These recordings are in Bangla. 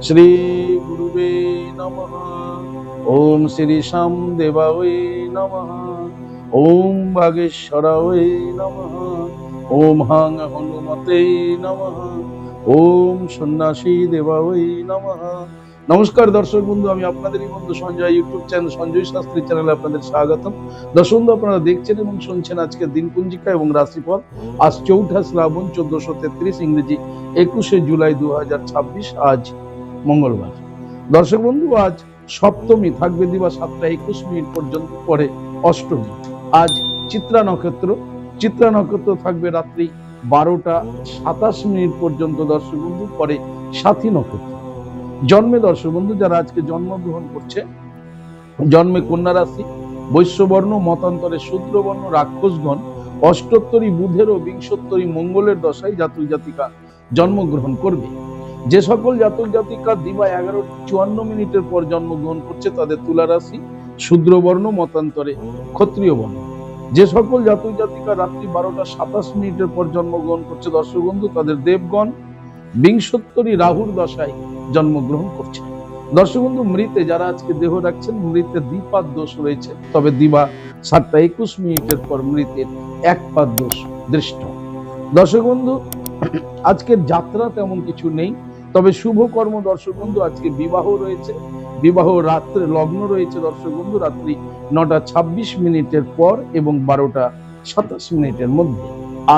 শ্রী গুরুবে নমঃ। ওম শ্রী শ্যাম দেবায় নমঃ। ওম বাগেশ্বরায় নমঃ। ওম হাং হনুমতে নমঃ। ওম সন্ন্যাসী দেবায় নমঃ। নমস্কার দর্শক বন্ধু, আমি আপনাদেরই বন্ধু সঞ্জয়, ইউটিউব চ্যানেল সঞ্জয় শাস্ত্রী চ্যানেলে আপনাদের স্বাগতম। দর্শক বন্ধু, আপনারা দেখছেন এবং শুনছেন আজকের দিনপঞ্জিকা এবং রাশিফল। আজ 4 শ্রাবণ 1433, ইংরেজি 21 জুলাই 2026, আজ মঙ্গলবার। দর্শক বন্ধু, আজ সপ্তমী, থাকবে দিবা 7:21 পর্যন্ত, পরে অষ্টমী। আজ চিত্রা নক্ষত্র, চিত্রা নক্ষত্র থাকবে রাত্রি 12:27 পর্যন্ত দর্শক বন্ধু, পরে সাথী নক্ষত্র। জন্মে দর্শক বন্ধু যারা আজকে জন্মগ্রহণ করছে, জন্মে কন্যা রাশি, বৈশ্যবর্ণ, মতান্তরে শূদ্রবর্ণ, রাক্ষসগণ, অষ্টোত্তরী বুধের ও বিংশোত্তরী মঙ্গলের দশায় জাতক জাতিকা জন্মগ্রহণ করবে। যে সকল জাতক জাতিকা দিবা 11:54 পর জন্মগ্রহণ করছে তাদের তুলা রাশি, শূদ্রবর্ণ, মতান্তরে ক্ষত্রিয় বর্ণ। যে সকল জাতক জাতিকা রাত্রি 12:27 পর জন্মগ্রহণ করছে দর্শক বন্ধু তাদের দেবগণ, বিংশোত্তরী রাহুর দশায় জন্মগ্রহণ করছে। দর্শক বন্ধু, মৃতে যারা আজকে দেহ রাখছেন, মৃতে দ্বিপাদ দোষ রয়েছে, তবে দিবা 7:21 পর মৃতের একপাদ দোষ দৃষ্ট। দর্শক বন্ধু, আজকের যাত্রা তেমন কিছু নেই, তবে শুভ কর্ম দর্শক বন্ধু আজকে বিবাহ রয়েছে, বিবাহ রাত্রে লগ্ন রয়েছে দর্শক বন্ধু রাত্রি 9:26 পর এবং 12:27 মধ্যে।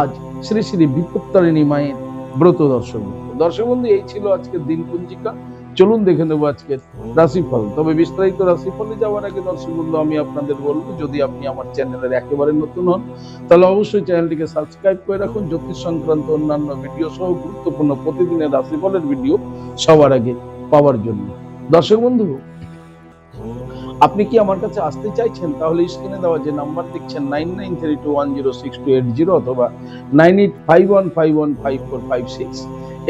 আজ শ্রী শ্রী বিপত্তারিণী মায়ের ব্রত দর্শক বন্ধু। দর্শক বন্ধু, এই ছিল আজকের দিনপঞ্জিকা। চলুন দেখে নেবো আজকের রাশিফল। তবে বিস্তারিত রাশিফলে যাওয়ার আগে দর্শক বন্ধু আমি আপনাদের বলবো, যদি আপনি আমার চ্যানেলের একেবারে নতুন হন তাহলে অবশ্যই চ্যানেলটিকে সাবস্ক্রাইব করে রাখুন। জ্যোতিষ সংক্রান্ত অন্যান্য ভিডিও সহ গুরুত্বপূর্ণ প্রতিদিনের রাশিফলের ভিডিও সবার আগে পাওয়ার জন্য। দর্শক বন্ধু, আপনি কি আমার কাছে আসতে চাইছেন তাহলে স্ক্রিনে দেওয়া যে নাম্বার দেখছেন 9932106280 অথবা 9851515456,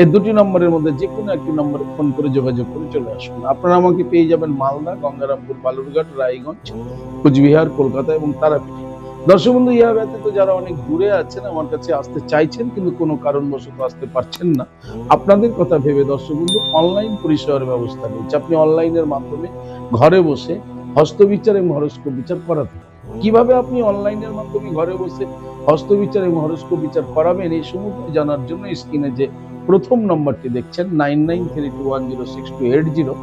এই দুটি নম্বরের মধ্যে যে কোনো একটি নম্বরে ফোন করে যোগাযোগ করে চলে আসুন। আপনারা আমাকে পেয়ে যাবেন মালদা, গঙ্গারামপুর, বালুরঘাট, রায়গঞ্জ, কুচবিহার, কলকাতা এবং তারাপীঠে। দর্শক বন্ধু, ইহা ব্যতীত যারা অনেক দূরে আছেন, আমার কাছে আসতে চাইছেন কিন্তু কোনো কারণবশত আসতে পারছেন না, আপনাদের কথা ভেবে দর্শক বন্ধু অনলাইন পরিষেবার ব্যবস্থা রয়েছে। আপনি অনলাইনের মাধ্যমে ঘরে বসে হস্তবিচার এবং হরস্কোপ বিচার করাতে পারেন। কিভাবে আপনি অনলাইনের মাধ্যমে ঘরে বসে হস্তবিচার এবং হরস্কোপ বিচার করাবেন এই সমস্ত জানার জন্য স্ক্রিনে যে প্রথম নম্বরটি দেখছেন 9932106280,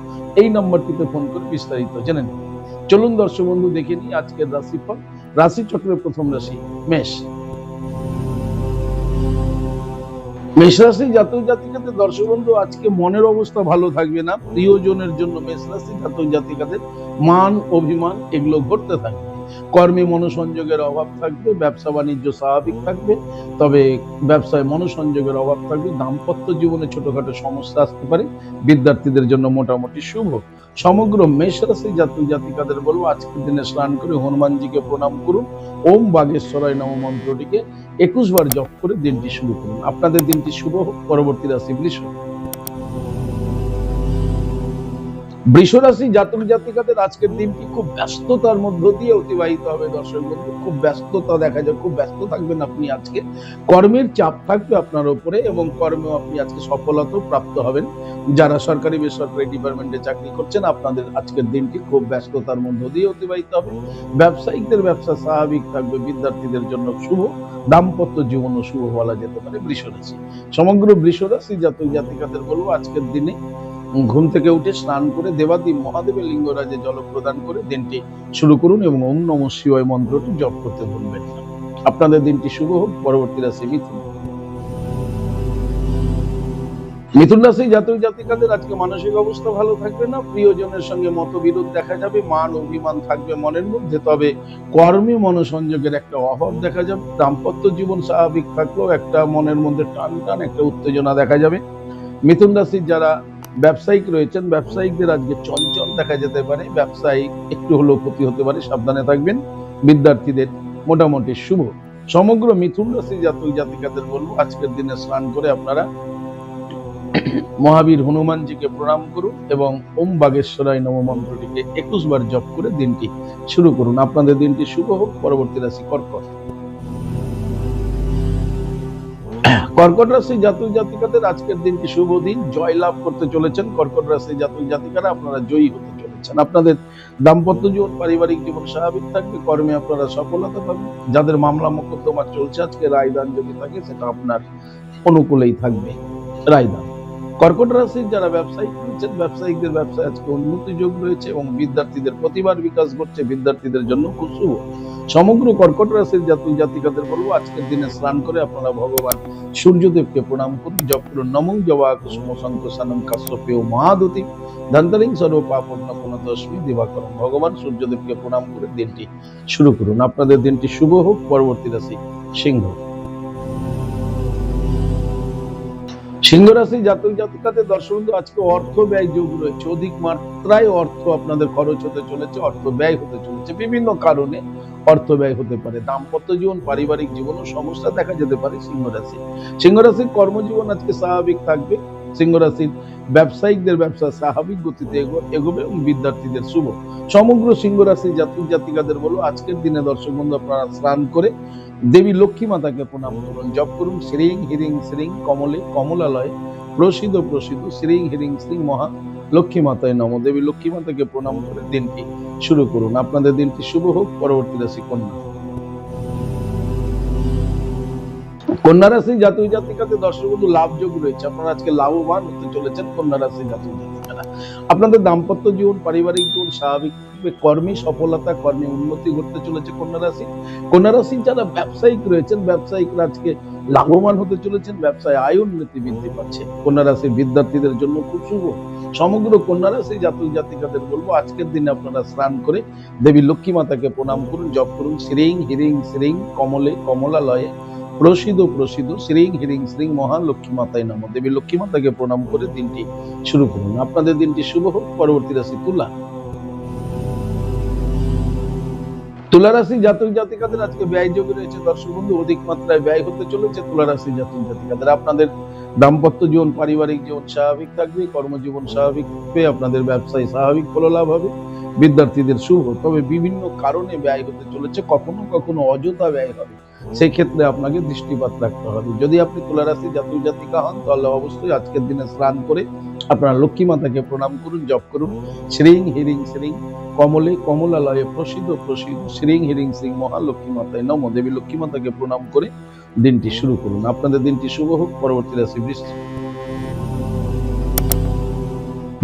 এই নম্বরটিতে ফোন করে বিস্তারিত জেনে নিন। চলুন দর্শক বন্ধু দেখে নিই আজকের রাশিফল। রাশি চক্রের প্রথম রাশি মেষ। মেষ রাশি জাতক জাতিকাদের দর্শক বন্ধু আজকে মনের অবস্থা ভালো থাকবে না। প্রিয়জনের জন্য মেষ রাশি জাতক জাতিকাদের মান অভিমান এগুলো ঘটতে থাকবে। কর্মে মনোসংযোগের অভাব থাকবে, ব্যবসা বাণিজ্য স্বাভাবিক থাকবে, তবে ব্যবসায় মনোসংযোগের অভাব থাকবে। দাম্পত্য জীবনে ছোটখাটো সমস্যা আসতে পারে। বিদ্যার্থীদের জন্য মোটামুটি শুভ। সমগ্র মেষ রাশি জাতক জাতিকাদের বলবো আজকের দিনে স্নান করে হনুমানজিকে প্রণাম করুন। ওম বাগেশ্বরায় নমঃ মন্ত্রটিকে 21 বার জপ করে দিনটি শুরু করুন। আপনাদের দিনটি শুভ হোক। পরবর্তী রাশি বৃষ। বৃষ রাশি জাতক জাতিকাদের আজকের দিনটি খুব ব্যস্ততার মধ্য দিয়ে অতিবাহিত হবে দর্শক বন্ধু। খুব ব্যস্ততা দেখা যায়, খুব ব্যস্ত থাকবেন আপনি আজকে। কর্মের চাপ থাকবে আপনার উপরে এবং কর্মেও আপনি আজকে সফলতাও প্রাপ্ত হবেন। যারা সরকারি বেসরকারি ডিপার্টমেন্টে চাকরি করছেন আপনাদের আজকের দিনটি খুব ব্যস্ততার মধ্য দিয়ে অতিবাহিত হবে। ব্যবসায়িকদের ব্যবসা স্বাভাবিক থাকবে। বিদ্যার্থীদের জন্য শুভ। দাম্পত্য জীবনও শুভ বলা যেতে পারে বৃষ রাশি। সমগ্র বৃষ রাশি জাতক জাতিকাদের বলবো আজকের দিনে ঘুম থেকে উঠে স্নান করে দেবাদি মহাদেবের লিঙ্গরাজে জল প্রদান করে দিনটি শুরু করুন এবং ওম নমঃ শিবায় মন্ত্রটি জপ করতে ভুলবেন না। আপনাদের দিনটি শুভ হোক। পরবর্তী রাশি মিথুন। মিথুন রাশি জাতক জাতিকাদের আজকে মানসিক অবস্থা ভালো থাকবে না। প্রিয়জনের সঙ্গে মতবিরোধ দেখা যাবে। মান অভিমান থাকবে মনের মধ্যে, তবে কর্মে মনোসংযোগের একটা অভাব দেখা যাবে। দাম্পত্য জীবন স্বাভাবিক থাকলেও একটা মনের মধ্যে টান টান একটা উত্তেজনা দেখা যাবে। মিথুন রাশির যারা ব্যবসায়িক রয়েছেন, ব্যবসায়িকদের আজকে চঞ্চল দেখা যেতে পারে। ব্যবসায়ী একটু হলেও ক্ষতি হতে পারে, সাবধানে থাকবেন। বিদ্যার্থীদের মোটামুটি শুভ। সমগ্র মিথুন রাশি জাতক জাতিকাদের বলবো আজকের দিনে স্নান করে আপনারা মহাবীর হনুমানজিকে প্রণাম করুন এবং ওম বাগেশ্বরায় নমঃ মন্ত্রটিকে 21 বার জপ করে দিনটি শুরু করুন। আপনাদের দিনটি শুভ হোক। পরবর্তী রাশি কর্কট। কর্কট রাশি জাতক জাতিকাদের আজকের দিনটি শুভ দিন। জয় লাভ করতে চলেছেন কর্কট রাশি জাতক জাতিকারা, আপনারা জয়ী হতে চলেছেন। আপনাদের দাম্পত্য জীবন পারিবারিক জীবন স্বাভাবিক থাকবে, কর্মে আপনারা সফলতা পাবেন। যাদের মামলা মোকদ্দমা চলছে আজকে রায়দান যদি থাকে সেটা আপনার অনুকূলেই থাকবে রায়দান। কর্কট রাশির যারা ব্যবসায়িক রয়েছেন ব্যবসায়িকদের ব্যবসায় আজকে উন্নতি যোগ রয়েছে এবং বিদ্যার্থীদের প্রতিভার বিকাশ ঘটছে, বিদ্যার্থীদের জন্য খুব শুভ। সমগ্র কর্কট রাশির জাতক জাতিকাদের বলবো আজকের দিনে স্নান করে আপনারা ভগবান সূর্যদেবকে প্রণাম করুন, জপ করুন নমঃ জবা কুসুম শঙ্কসানং কাশ্যপেয় মহাদতি ধন্তরিং সর্ব পাপন্ন পুনতস্মি দিবাকরম। ভগবান সূর্যদেবকে প্রণাম করে দিনটি শুরু করুন। আপনাদের দিনটি শুভ হোক। পরবর্তী রাশি সিংহ। সিংহ রাশি জাতক জাতিকাদের দর্শক বন্ধু আজকে অর্থ ব্যয় যোগ রয়েছে, অধিক মাত্রায় অর্থ আপনাদের খরচ হতে চলেছে, অর্থ ব্যয় হতে চলেছে। বিভিন্ন কারণে অর্থ ব্যয় হতে পারে। দাম্পত্য জীবন পারিবারিক জীবনও সমস্যা দেখা যেতে পারে সিংহ রাশি। সিংহ রাশির কর্মজীবন আজকে স্বাভাবিক থাকবে। সিংহ রাশির ব্যবসায়িকদের ব্যবসা স্বাভাবিক গতিতে এগোবে এবং বিদ্যার্থীদের শুভ। সমগ্র সিংহ রাশি জাতক জাতিকাদের বলো আজকের দিনে দর্শক বন্ধু আপনারা স্নান করে দেবী লক্ষ্মী মাতাকে প্রণাম করুন, জপ করুন শ্রীং হিরিং শ্রীং কমলে কমলালয়ে প্রসিদ্ধ প্রসিদ্ধ শ্রীং হিরিং শ্রীং মহা লক্ষ্মী মাতায় নম। দেবী লক্ষ্মী মাতাকে প্রণাম করে দিনটি শুরু করুন। আপনাদের দিনটি শুভ হোক। পরবর্তী রাশি কন্যা। কন্যা রাশি জাতক জাতিকাদের দর্শক বন্ধু লাভ যোগ রয়েছে, আপনারা আজকে লাভবান হতে চলেছেন। কন্যা রাশি জাতক জাতিকারা আপনাদের দাম্পত্য জীবন পারিবারিক জীবন স্বাভাবিক, কর্মী সফলতা, কর্মে উন্নতি ঘটতে চলেছে কন্যা রাশি। কন্যা রাশি যারা ব্যবসায়িক রয়েছেন ব্যবসায়িকরা আজকে লাভবান হতে চলেছেন, ব্যবসায় আয় উন্নতি বৃদ্ধি পাচ্ছে। কন্যা রাশির বিদ্যার্থীদের জন্য খুব শুভ। সমগ্র কন্যা রাশি জাতক জাতিকাদের বলবো আজকের দিনে আপনারা স্নান করে দেবী লক্ষ্মী মাতাকে প্রণাম করুন, জপ করুন শ্রীং হিরিং শ্রীং কমলে কমলালয়ে প্রসিদ্ধ প্রসিদ্ধ শ্রীং হিরিং শ্রীং মহালক্ষ্মী মাতায় নম। দেবী লক্ষ্মী মাতাকে প্রণাম করে দিনটি শুরু করুন। আপনাদের দিনটি শুভ হোক। পরবর্তী রাশি তুলা। তুলা রাশি জাতক জাতিকাদের আজকে ব্যয় যোগ রয়েছে দর্শক বন্ধু, অধিক মাত্রায় ব্যয় হতে চলেছে তুলা রাশি জাতক জাতিকাদের। আপনাদের দাম্পত্য জীবন পারিবারিক জীবন স্বাভাবিক থাকবে, কর্মজীবন স্বাভাবিক থাকবে, আপনাদের ব্যবসায় স্বাভাবিক ফললাভ হবে, বিদ্যার্থীদের শুভ। তবে বিভিন্ন কারণে ব্যয় হতে চলেছে, কখনো কখনো অযথা ব্যয় হবে, সেই ক্ষেত্রে আপনাকে দৃষ্টিপাত রাখতে হবে। যদি আপনি তুলা রাশি জাতক জাতিকা হন তাহলে অবশ্যই আজকের দিনে স্নান করে আপনারা লক্ষ্মী মাতাকে প্রণাম করুন, জপ করুন শ্রীং হিরিং শ্রীং কমলে কমলালয়ে প্রসিদ্ধ প্রসিদ্ধ শ্রীং হিরিং শ্রীং মহালক্ষ্মী মাতায় নম। দেবী লক্ষ্মী মাতাকে প্রণাম করে দিনটি শুরু করুন। আপনাদের দিনটি শুভ হোক। পরবর্তী রাশি বৃশ্চিক।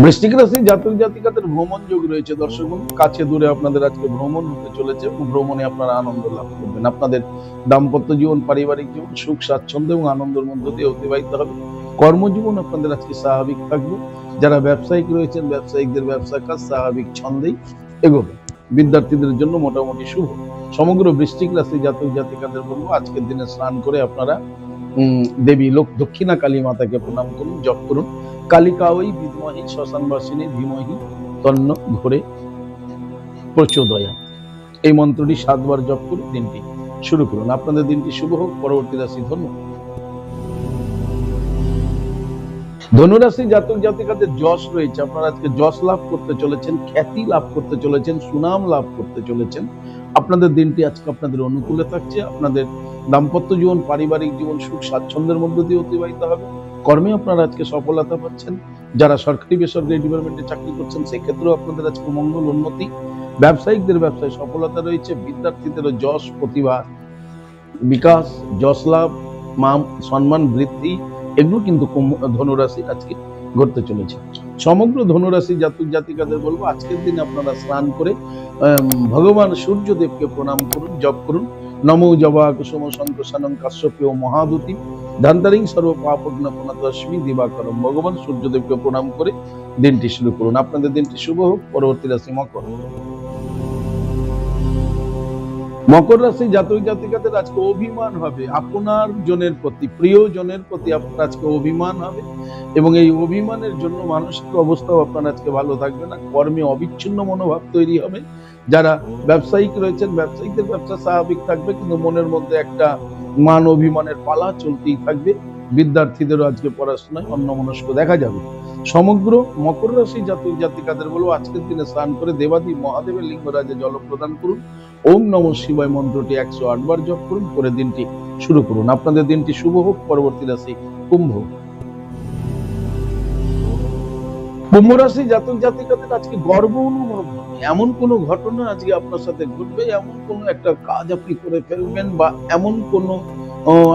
বৃশ্চিক রাশি জাতক জাতিকাদের ভ্রমণ যোগ রয়েছে দর্শক বন্ধু, কাছে দূরে আপনাদের আজকে ভ্রমণ হতে চলেছে এবং ভ্রমণে আপনারা আনন্দ লাভ করবেন। আপনাদের দাম্পত্য জীবন পারিবারিক জীবন সুখ স্বাচ্ছন্দ্য এবং আনন্দের মধ্য দিয়ে অতিবাহিত হবে। কর্মজীবন আপনাদের আজকে স্বাভাবিক থাকবে। যারা ব্যবসায়িক রয়েছেন ব্যবসায়িকদের ব্যবসা কাজ স্বাভাবিক ছন্দেই এগোবে, বিদ্যার্থীদের জন্য মোটামুটি শুভ। সমগ্র বৃশ্চিক রাশি জাতক জাতিকাদের বলবো আজকের দিনে স্নান করে আপনারা দেবী দক্ষিণা কালী মাতাকে প্রণাম করুন, জপ করুন কালিকা ওই বিদ্মহি শ্মশানবাসিনী ধীমহি তন্ন ঘোরে প্রচোদয়া। এই মন্ত্রটি 7 বার জপ করে দিনটি শুরু করুন। আপনাদের দিনটি শুভ হোক। পরবর্তী রাশি ধনু। ধনুরাশি জাতক জাতিকাদের যশ রয়েছে, আপনারা আজকে যশ লাভ করতে চলেছেন, খ্যাতি লাভ করতে চলেছেন, সুনাম লাভ করতে চলেছেন। আপনাদের দিনটি আজকে আপনাদের অনুকূলে থাকছে। আপনাদের দাম্পত্য জীবন পারিবারিক জীবন সুখ স্বাচ্ছন্দ্যের মধ্য দিয়ে অতিবাহিত হবে। কর্মে আপনারা আজকে সফলতা পাচ্ছেন। যারা সরকারি বেসরকারি ডিপার্টমেন্টে চাকরি করছেন সেক্ষেত্রেও আপনাদের আজকে মঙ্গল উন্নতি। ব্যবসায়িকদের ব্যবসায় সফলতা রয়েছে, বিদ্যার্থীদেরও যশ প্রতিভা বিকাশ, যশ লাভ, মান সম্মান বৃদ্ধি এগুলো কিন্তু ধনুরাশি আজকে ঘটতে চলেছে। সমগ্র ধনুরাশি জাতক জাতিকাদের বলবো আজকের দিন আপনারা স্নান করে ভগবান সূর্যদেবকে প্রণাম করুন, জপ করুন নমো জবা কুসুম শঙ্কসানং কাশ্যপেয় মহাদুতি ধন্তরিং সর্ব পাপগ্ন পুনতস্মি দিবাকরম। ভগবান সূর্যদেবকে প্রণাম করে দিনটি শুরু করুন। আপনাদের দিনটি শুভ হোক। পরবর্তী রাশি মকর। মকর রাশি জাতক জাতিকাদের আজকে অভিমান হবে আপনার জনের প্রতি, প্রিয় জনের প্রতি আপনার আজকে অভিমান হবে এবং এই অভিমানের জন্য মানসিক অবস্থাও আপনার আজকে ভালো থাকবে না। কর্মে অবিচ্ছিন্ন মনোভাব তৈরি হবে। যারা ব্যবসায়িক রয়েছেন ব্যবসায়িকদের ব্যবসা স্বাভাবিক থাকবে, কিন্তু মনের মধ্যে একটা মান অভিমানের পালা চলতেই থাকবে। বিদ্যার্থীদেরও আজকে পড়াশোনায় অন্যমনস্ক দেখা যাবে। সমগ্র মকর রাশি জাতক জাতিকাদের বলবো আজকের দিনে স্নান করে দেবাদি মহাদেবের লিঙ্গরাজে জল প্রদান করুন। ওম নমঃ শিবায় মন্ত্রটি 108 বার জপ করুন, করে দিনটি শুরু করুন। আপনাদের দিনটি শুভ হোক। পরবর্তী রাশি কুম্ভ। কুম্ভ রাশি জাতক জাতিকাদের আজকে গর্ব অনুভব হবে। এমন কোন ঘটনা আজকে আপনার সাথে ঘটবে, এমন কোন একটা কাজ আপনি করে ফেলবেন, বা এমন কোন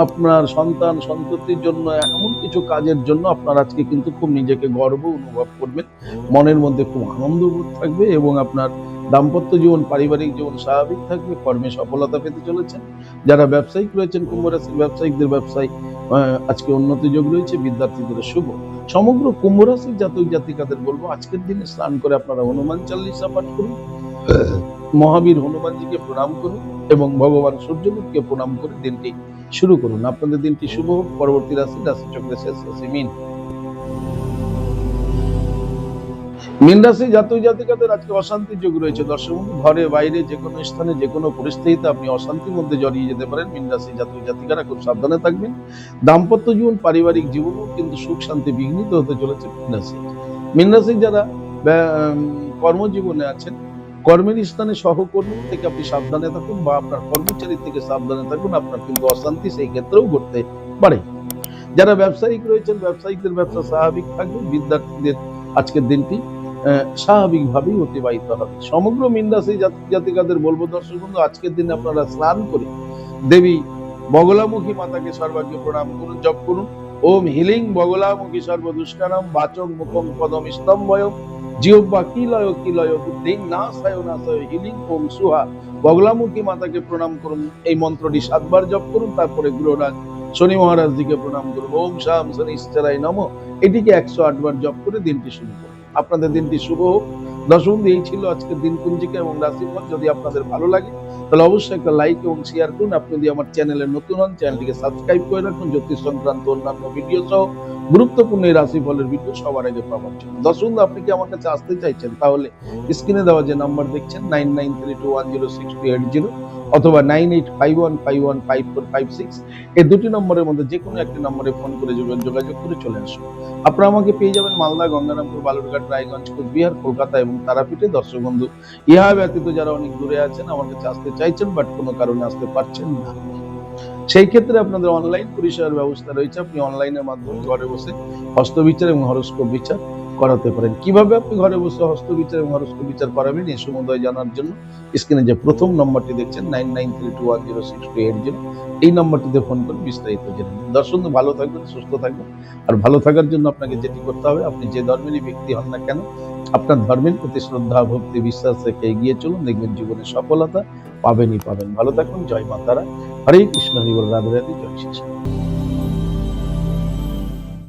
আপনার সন্তান সন্ততির জন্য এমন কিছু কাজের জন্য আপনার আজকে কিন্তু খুব নিজেকে গর্ব অনুভব করবেন। মনের মধ্যে খুব আনন্দ বোধ থাকবে এবং আপনার দাম্পত্য জীবন পারিবারিক জীবন স্বাভাবিক থাকবে। কর্মে সফলতা পেতে চলেছেন। যারা ব্যবসায়িক রয়েছেন কুম্ভ রাশির ব্যবসায়িকদের ব্যবসায় আজকে উন্নতি যোগ রয়েছে। বিদ্যার্থীদের শুভ। সমগ্র কুম্ভ রাশির জাতক জাতিকাদের বলবো আজকের দিনে স্নান করে আপনারা হনুমান চালিসা পাঠ করুন, মহাবীর হনুমানজিকে প্রণাম করুন এবং ভগবান সূর্যদেবকে প্রণাম করে দিনটি শুরু করুন। আপনাদের দিনটি শুভ হোক। পরবর্তী রাশি চক্রের শেষ রাশি মীন। মীন রাশি জাতক জাতিকাদের আজকে অশান্তির যোগ রয়েছে। দর্শক বন্ধু, ঘরে বাইরে যে কোনো স্থানে যে কোনো পরিস্থিতিতে আপনি অশান্তির মধ্যে জড়িয়ে যেতে পারেন। মীন রাশি জাতক জাতিকারা খুব সাবধানে থাকবেন। দাম্পত্য জীবন পারিবারিক জীবনও কিন্তু সুখ শান্তি বিঘ্নিত হতে চলেছে মীন রাশি। মীন রাশি যারা কর্মজীবনে আছেন, কর্মের স্থানে সহকর্মী থেকে আপনি সাবধানে থাকুন, বা আপনার কর্মচারী থেকে সাবধানে থাকুন। আপনার কিন্তু অশান্তি সেই ক্ষেত্রেও ঘটতে পারে। যারা ব্যবসায়িক রয়েছেন, ব্যবসায়িকদের ব্যবসা স্বাভাবিক থাকবে। বিদ্যার্থীদের আজকের দিনটি স্বাভাবিকভাবেই অতিবাহিত হবে। সমগ্র মীন রাশি জাতক জাতিকাদের বলবো দর্শক বন্ধু আজকের দিনে আপনারা স্নান করে দেবী বগলামুখী মাতাকে সর্বাগ্যে প্রণাম করুন, জপ করুন। ওম হিলিং বগলামুখী সর্বদুষ্টানাম বাচং মুখং পদম স্তম্ভয়ম জিহ্বা কিলয় বুদ্ধিং নাশায় হিলিং ওম সুহা। বগলামুখী মাতাকে প্রণাম করুন। এই মন্ত্রটি 7 বার জপ করুন। তারপরে গ্রহরাজ শনি মহারাজ জিকে প্রণাম করুন। ওম শাম শনিশ্চরায় নমঃ। এটিকে 108 বার জপ করে দিনটি শুরু করুন। আপনাদের দিনটি শুভ হোক। দর্শক বন্ধু, এই ছিল আজকের দিন কুঞ্জিকা এবং রাশিফল। যদি আপনাদের ভালো লাগে তাহলে অবশ্যই একটা লাইক এবং শেয়ার করুন। আপনি যদি আমার চ্যানেলে নতুন হন, চ্যানেলটিকে সাবস্ক্রাইব করে রাখুন জ্যোতিষ সংক্রান্ত অন্যান্য ভিডিও সহ গুরুত্বপূর্ণ এই রাশিফলের ভিডিও সবার আগে পাওয়ার জন্য। দর্শক বন্ধু, আপনি কি আমার কাছে আসতে চাইছেন, তাহলে স্ক্রিনে দেওয়া যে নাম্বার দেখছেন 9932106280 অথবা 9851515456, এই দুটি নম্বরের মধ্যে যে কোনো একটি নম্বরে ফোন করে যোগাযোগ করে চলে আসুন। আপনারা আমাকে পেয়ে যাবেন মালদা, গঙ্গারামপুর, বালুরঘাট, রায়গঞ্জ, কোচবিহার, কলকাতা এবং তারাপীঠে। দর্শক বন্ধু, ইহা ব্যতীত যারা অনেক দূরে আছেন, আমার কাছে আসতে চাইছেন বাট কোনো কারণে আসতে পারছেন না, সেই ক্ষেত্রে আপনাদের অনলাইন পরিষেবার ব্যবস্থা রয়েছে। আপনি অনলাইনের মাধ্যমে ঘরে বসে হস্তবিচার এবং হরস্কোপ বিচার করাতে পারেন। কিভাবে আপনি ঘরে বসে হস্তবিচার এবং হরস্কোপ বিচার করাবেন এই সম্বন্ধে জানার জন্য স্ক্রিনে যে প্রথম নম্বরটি দেখছেন 9932106280, এই নম্বরটিতে ফোন করে বিস্তারিত জেনে নিন। দর্শক, ভালো থাকবেন, সুস্থ থাকবেন। আর ভালো থাকার জন্য আপনাকে যেটি করতে হবে, আপনি যে ধর্মেরই ব্যক্তি হন না কেন, আপনার ধর্মের প্রতি শ্রদ্ধা, ভক্তি, বিশ্বাস রেখে এগিয়ে চলুন। দেখবেন জীবনে সফলতা পাবেনই পাবেন। ভালো থাকুন। জয় মা তারা। হরে কৃষ্ণ, হরি বল, রাধে রাধে, জয় শ্রী কৃষ্ণ।